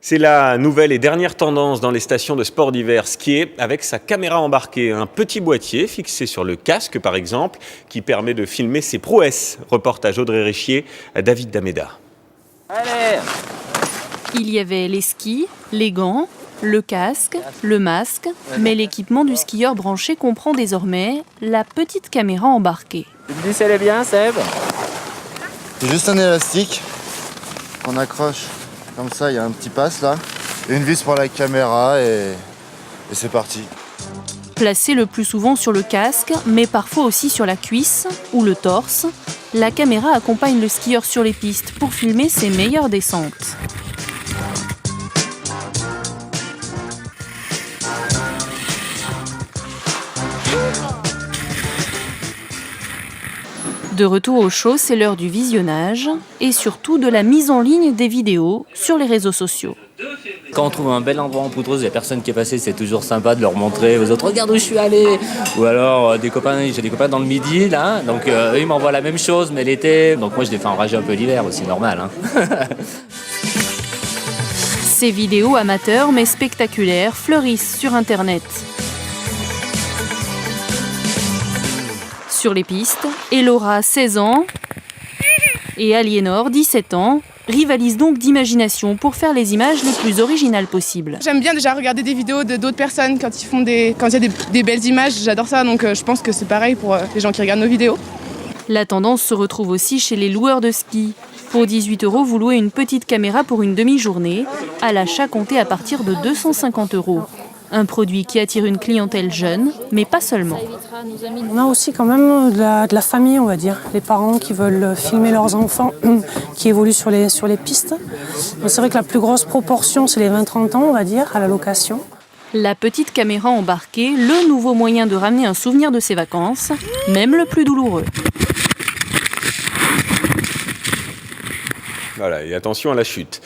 C'est la nouvelle et dernière tendance dans les stations de sport d'hiver skier avec sa caméra embarquée. Un petit boîtier fixé sur le casque par exemple qui permet de filmer ses prouesses. Reportage Audrey Richier, David Dameda. Allez! Il y avait les skis, les gants, le casque, le masque, mais l'équipement du skieur branché comprend désormais la petite caméra embarquée. Tu me dis si elle est bien, Seb? C'est juste un élastique qu'on accroche comme ça, il y a un petit passe là, et une vis pour la caméra et c'est parti. Placée le plus souvent sur le casque, mais parfois aussi sur la cuisse ou le torse, la caméra accompagne le skieur sur les pistes pour filmer ses meilleures descentes. De retour au show, c'est l'heure du visionnage et surtout de la mise en ligne des vidéos sur les réseaux sociaux. Quand on trouve un bel endroit en poudreuse, il n'y a personne qui est passé, c'est toujours sympa de leur montrer aux autres, regarde où je suis allé. Ou alors j'ai des copains dans le Midi, là, donc eux ils m'envoient la même chose, mais l'été, donc moi je les fais enrager un peu l'hiver aussi, normal. Hein. Ces vidéos amateurs mais spectaculaires fleurissent sur Internet. Sur les pistes, Elora, 16 ans, et Aliénor, 17 ans, rivalisent donc d'imagination pour faire les images les plus originales possibles. J'aime bien déjà regarder des vidéos d'autres personnes quand il y a des belles images, j'adore ça, donc je pense que c'est pareil pour les gens qui regardent nos vidéos. La tendance se retrouve aussi chez les loueurs de ski. Pour 18 €, vous louez une petite caméra pour une demi-journée, à l'achat compté à partir de 250 €. Un produit qui attire une clientèle jeune, mais pas seulement. On a aussi quand même de la famille, on va dire. Les parents qui veulent filmer leurs enfants qui évoluent sur les pistes. Mais c'est vrai que la plus grosse proportion, c'est les 20-30 ans, on va dire, à la location. La petite caméra embarquée, le nouveau moyen de ramener un souvenir de ses vacances, même le plus douloureux. Voilà, et attention à la chute.